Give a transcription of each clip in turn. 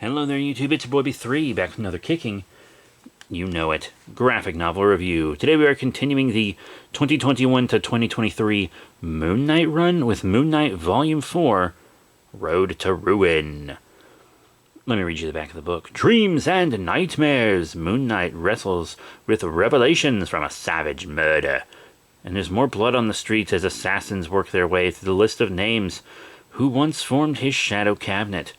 Hello there, YouTube. It's your boy B3, back with another kicking, you know it, graphic novel review. Today we are continuing the 2021 to 2023 Moon Knight run with Moon Knight Volume 4, Road to Ruin. Let me read you the back of the book. Dreams and nightmares. Moon Knight wrestles with revelations from a savage murder. And there's more blood on the streets as assassins work their way through the list of names who once formed his shadow cabinet.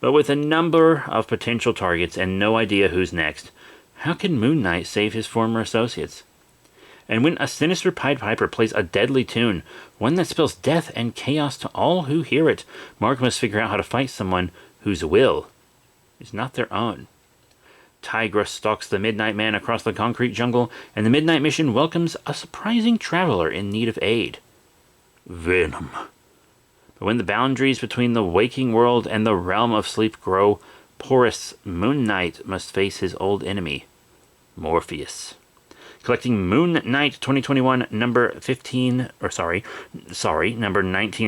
But with a number of potential targets and no idea who's next, how can Moon Knight save his former associates? And when a sinister Pied Piper plays a deadly tune, one that spells death and chaos to all who hear it, Mark must figure out how to fight someone whose will is not their own. Tigress stalks the Midnight Man across the concrete jungle, and the Midnight Mission welcomes a surprising traveler in need of aid. Venom. But when the boundaries between the waking world and the realm of sleep grow porous, Moon Knight must face his old enemy, Morpheus. Collecting Moon Knight 2021 number 19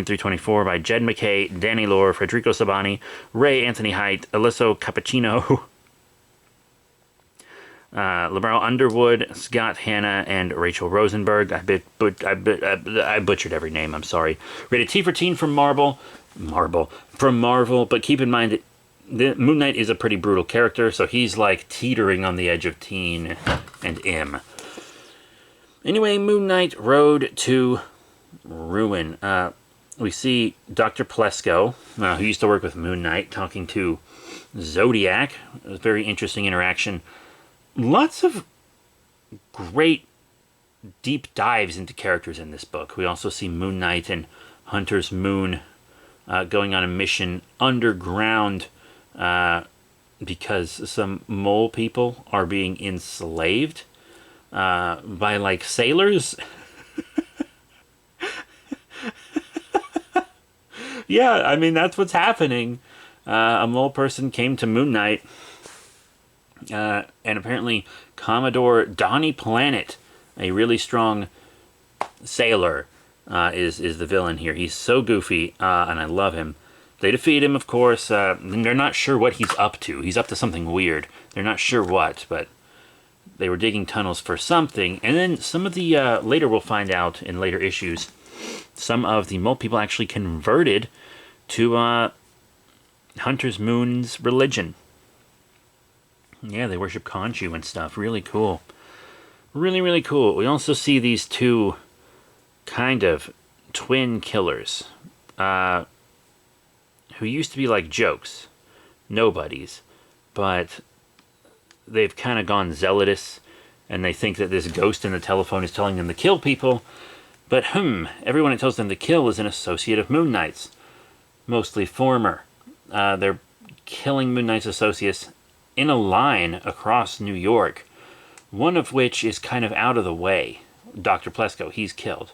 through 24 by Jed MacKay, Danny Lore, Federico Sabani, Ray Anthony Height, Alysso Cappuccino, Lamar Underwood, Scott Hanna, and Rachel Rosenberg. I butchered every name, I'm sorry. Rated T for teen from Marvel, but keep in mind that the Moon Knight is a pretty brutal character, so he's like teetering on the edge of teen and M. Anyway, Moon Knight Road to Ruin. We see Dr. Plesko, who used to work with Moon Knight, talking to Zodiac. It was a very interesting interaction. Lots of great deep dives into characters in this book. We also see Moon Knight and Hunter's Moon going on a mission underground because some mole people are being enslaved by, like, sailors. Yeah, I mean, that's what's happening. A mole person came to Moon Knight, and apparently Commodore Donnie Planet, a really strong sailor, is the villain here. He's so goofy, and I love him. They defeat him, of course. And they're not sure what he's up to. He's up to something weird. They're not sure what, but they were digging tunnels for something. And then some of the, later we'll find out in later issues, some of the mole people actually converted to Hunter's Moon's religion. Yeah, they worship Khonshu and stuff. Really cool. Really, really cool. We also see these two kind of twin killers who used to be like jokes, nobodies, but they've kind of gone zealotous, and they think that this ghost in the telephone is telling them to kill people, but everyone it tells them to kill is an associate of Moon Knight's, mostly former. They're killing Moon Knight's associates in a line across New York, one of which is kind of out of the way. Dr. Plesko, he's killed.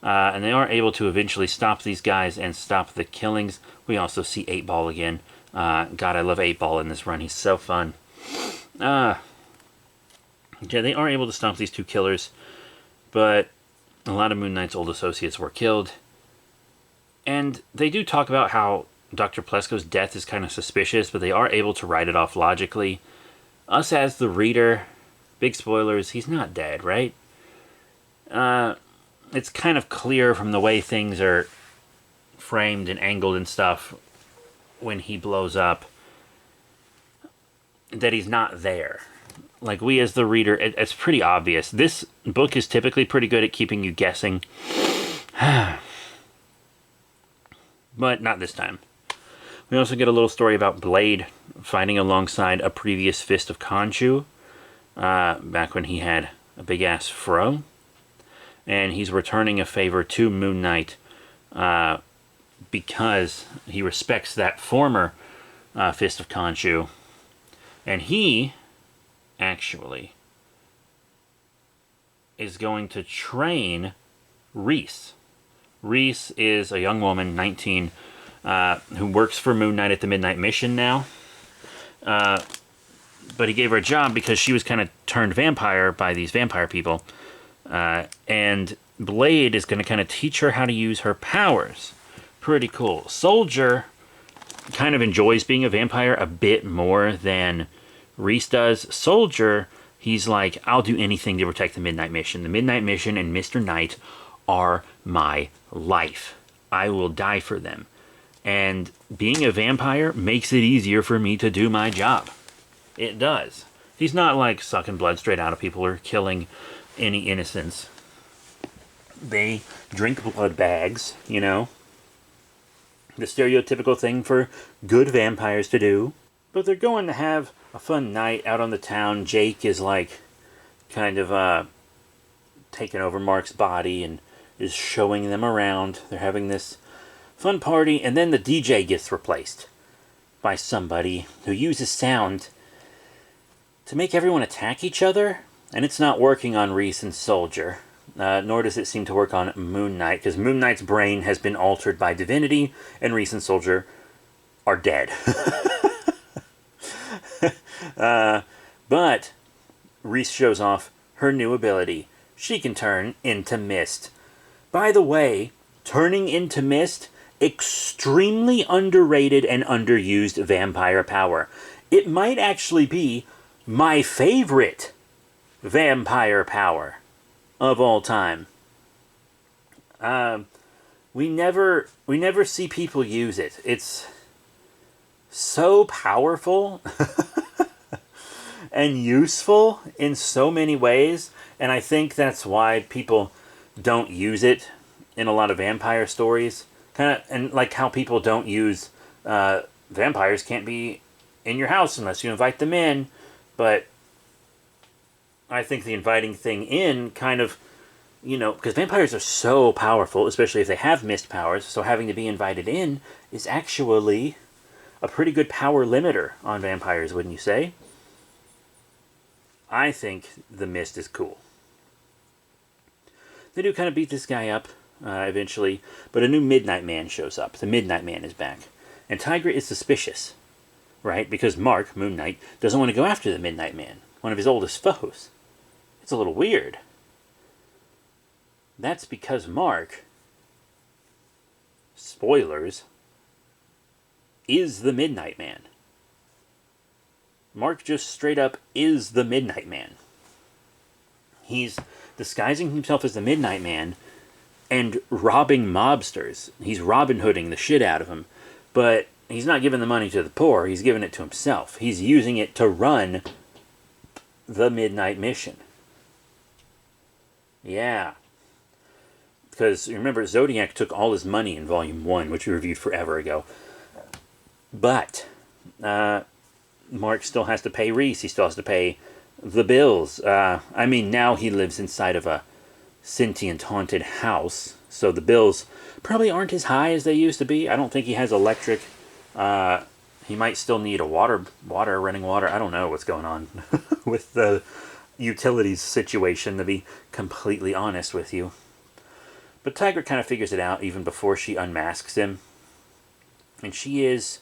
And they are able to eventually stop these guys and stop the killings. We also see 8-Ball again. God, I love 8-Ball in this run. He's so fun. Yeah, they are able to stop these two killers, but a lot of Moon Knight's old associates were killed. And they do talk about how Dr. Plesko's death is kind of suspicious, but they are able to write it off logically. Us as the reader, big spoilers, he's not dead, right? It's kind of clear from the way things are framed and angled and stuff when he blows up that he's not there. Like, we as the reader, it's pretty obvious. This book is typically pretty good at keeping you guessing. But not this time. We also get a little story about Blade fighting alongside a previous Fist of Khonshu, back when he had a big-ass fro. And he's returning a favor to Moon Knight because he respects that former Fist of Khonshu. And he, actually, is going to train Reese. Reese is a young woman, 19, who works for Moon Knight at the Midnight Mission now. But he gave her a job because she was kind of turned vampire by these vampire people. And Blade is going to kind of teach her how to use her powers. Pretty cool. Soldier kind of enjoys being a vampire a bit more than Reese does. Soldier, he's like, I'll do anything to protect the Midnight Mission. The Midnight Mission and Mr. Knight are my life. I will die for them. And being a vampire makes it easier for me to do my job. It does. He's not like sucking blood straight out of people or killing any innocents. They drink blood bags, you know. The stereotypical thing for good vampires to do. But they're going to have a fun night out on the town. Jake is like kind of taking over Mark's body and is showing them around. They're having this fun party, and then the DJ gets replaced by somebody who uses sound to make everyone attack each other, and it's not working on Reese and Soldier. Nor does it seem to work on Moon Knight, because Moon Knight's brain has been altered by divinity, and Reese and Soldier are dead. But Reese shows off her new ability. She can turn into mist. By the way, turning into mist, extremely underrated and underused vampire power. It might actually be my favorite vampire power of all time. We never see people use it. It's so powerful and useful in so many ways, and I think that's why people don't use it in a lot of vampire stories. Kind of, and like how people don't use vampires can't be in your house unless you invite them in, but I think the inviting thing in kind of, you know, because vampires are so powerful, especially if they have mist powers, so having to be invited in is actually a pretty good power limiter on vampires, wouldn't you say? I think the mist is cool. They do kind of beat this guy up eventually, but a new Midnight Man shows up. The Midnight Man is back. And Tigra is suspicious, right? Because Mark, Moon Knight, doesn't want to go after the Midnight Man, one of his oldest foes. It's a little weird. That's because Mark, spoilers, is the Midnight Man. Mark just straight up is the Midnight Man. He's disguising himself as the Midnight Man and robbing mobsters. He's Robin Hooding the shit out of them. But he's not giving the money to the poor. He's giving it to himself. He's using it to run the Midnight Mission. Yeah. Because, remember, Zodiac took all his money in Volume 1, which we reviewed forever ago. But Mark still has to pay Reese. He still has to pay the bills. I mean, now he lives inside of a sentient haunted house, so the bills probably aren't as high as they used to be. I don't think he has electric. He might still need a running water. I don't know what's going on with the utilities situation, to be completely honest with you. But Tigra kind of figures it out even before she unmasks him. And she is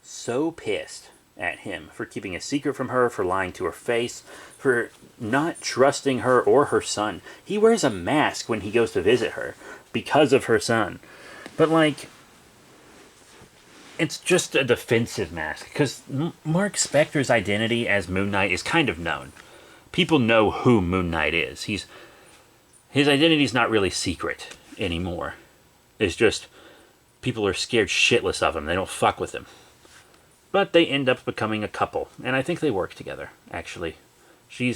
so pissed at him for keeping a secret from her, for lying to her face, for not trusting her or her son. He wears a mask when he goes to visit her because of her son. But, like, it's just a defensive mask, because Mark Spector's identity as Moon Knight is kind of known. People know who Moon Knight is. His identity's not really secret anymore. It's just people are scared shitless of him. They don't fuck with him. But they end up becoming a couple, and I think they work together, actually. I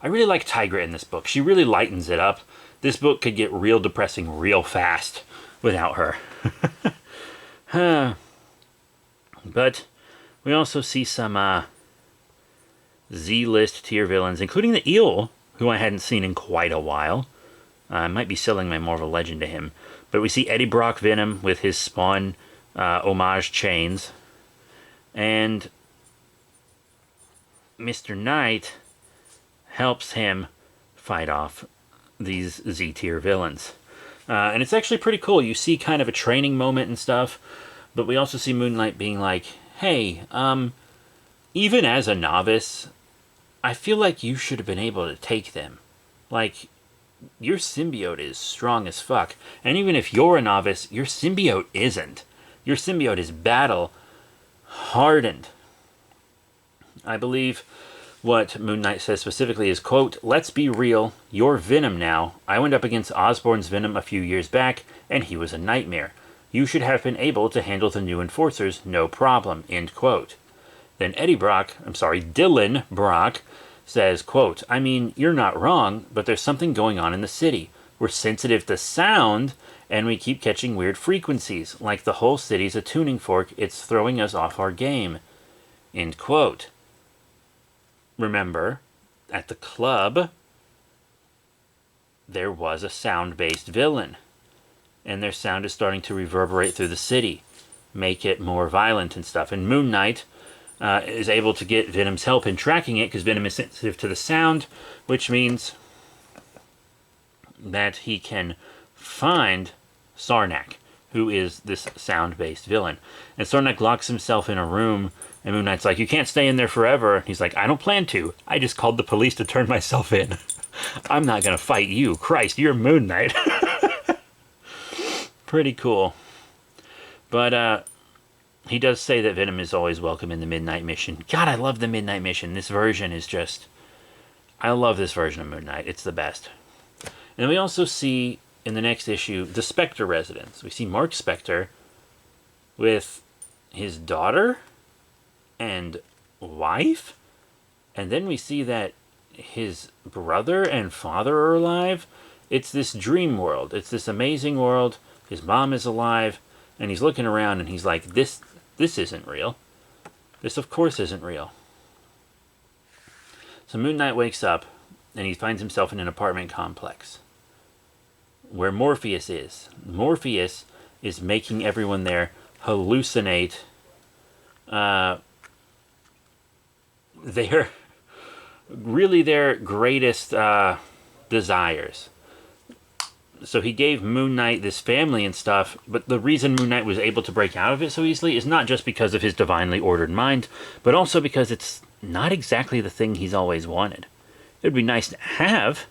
really like Tigra in this book. She really lightens it up. This book could get real depressing real fast without her. But we also see some Z-list tier villains, including the Eel, who I hadn't seen in quite a while. I might be selling my Marvel Legend to him. But we see Eddie Brock Venom with his Spawn homage chains. And Mr. Knight helps him fight off these Z-tier villains. And it's actually pretty cool. You see kind of a training moment and stuff. But we also see Moon Knight being like, hey, even as a novice, I feel like you should have been able to take them. Like, your symbiote is strong as fuck. And even if you're a novice, your symbiote isn't. Your symbiote is battle hardened. I believe what Moon Knight says specifically is, quote, "Let's be real, you're Venom now. I went up against Osborn's Venom a few years back, and he was a nightmare. You should have been able to handle the new Enforcers, no problem," end quote. Then Dylan Brock says, quote, "I mean, you're not wrong, but there's something going on in the city. We're sensitive to sound, and we keep catching weird frequencies, like the whole city's a tuning fork. It's throwing us off our game," end quote. Remember, at the club, there was a sound-based villain, and their sound is starting to reverberate through the city, make it more violent and stuff. And Moon Knight is able to get Venom's help in tracking it, because Venom is sensitive to the sound, which means that he can find Sarnak, who is this sound-based villain. And Sarnak locks himself in a room, and Moon Knight's like, "You can't stay in there forever." He's like, "I don't plan to. I just called the police to turn myself in. I'm not going to fight you. Christ, you're Moon Knight." Pretty cool. But he does say that Venom is always welcome in the Midnight Mission. God, I love the Midnight Mission. This version is just... I love this version of Moon Knight. It's the best. And then we also see, in the next issue, the Spectre residence. We see Mark Spector with his daughter and wife, and then we see that his brother and father are alive. It's this dream world. It's this amazing world. His mom is alive, and he's looking around and he's like, this isn't real. This of course isn't real. So Moon Knight wakes up and he finds himself in an apartment complex where Morpheus is. Morpheus is making everyone there hallucinate their greatest desires. So he gave Moon Knight this family and stuff, but the reason Moon Knight was able to break out of it so easily is not just because of his divinely ordered mind, but also because it's not exactly the thing he's always wanted. It would be nice to have,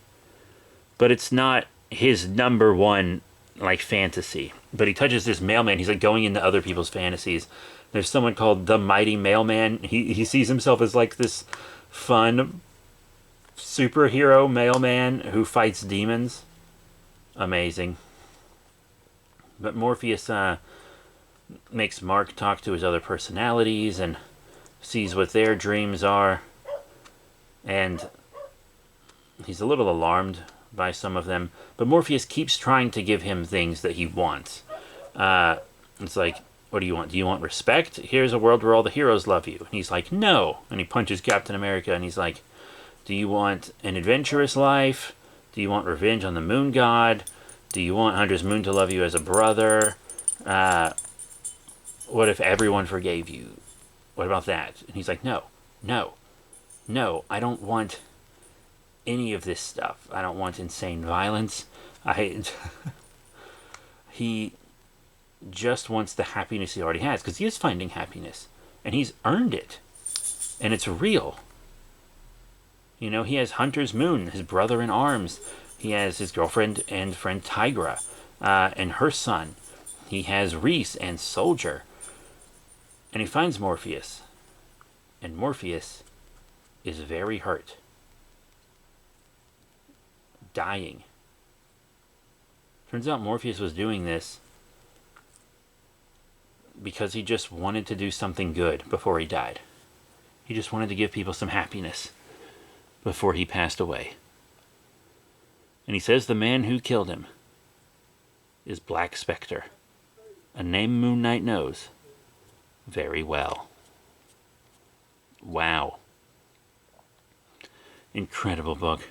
but it's not his number one, like, fantasy. But he touches this mailman. He's like going into other people's fantasies. There's someone called the Mighty Mailman. He sees himself as like this fun superhero mailman who fights demons. Amazing. But Morpheus makes Mark talk to his other personalities and sees what their dreams are. And he's a little alarmed by some of them. But Morpheus keeps trying to give him things that he wants. It's like, what do you want? Do you want respect? Here's a world where all the heroes love you. And he's like, no. And he punches Captain America and he's like, do you want an adventurous life? Do you want revenge on the Moon God? Do you want Hunter's Moon to love you as a brother? What if everyone forgave you? What about that? And he's like, no, I don't want any of this stuff. I don't want insane violence. He just wants the happiness he already has, because he is finding happiness, and he's earned it, and it's real. You know, he has Hunter's Moon, his brother in arms. He has his girlfriend and friend Tigra, and her son. He has Reese and Soldier. And he finds Morpheus. And Morpheus is very hurt. Dying. Turns out Morpheus was doing this because he just wanted to do something good before he died. He just wanted to give people some happiness before he passed away. And he says the man who killed him is Black Spectre, a name Moon Knight knows very well. Wow. Incredible book.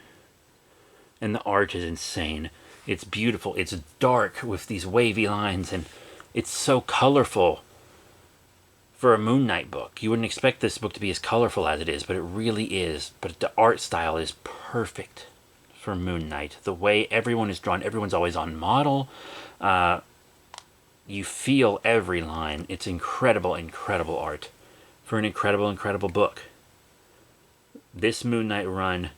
And the art is insane. It's beautiful. It's dark with these wavy lines, and it's so colorful for a Moon Knight book. You wouldn't expect this book to be as colorful as it is, but it really is. But the art style is perfect for Moon Knight. The way everyone is drawn, everyone's always on model. You feel every line. It's incredible, incredible art for an incredible, incredible book. This Moon Knight run,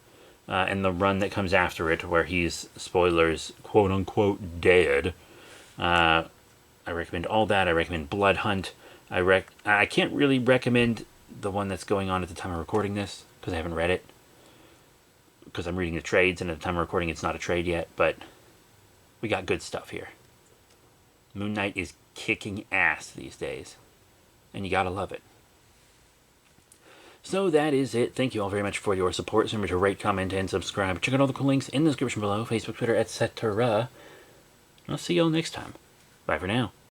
and the run that comes after it, where he's, spoilers, quote-unquote, dead, I recommend all that. I recommend Blood Hunt. I can't really recommend the one that's going on at the time of recording this because I haven't read it. Because I'm reading the trades, and at the time of recording, it's not a trade yet. But we got good stuff here. Moon Knight is kicking ass these days, and you gotta love it. So that is it. Thank you all very much for your support. Remember to rate, comment, and subscribe. Check out all the cool links in the description below. Facebook, Twitter, etc. I'll see you all next time. Bye for now.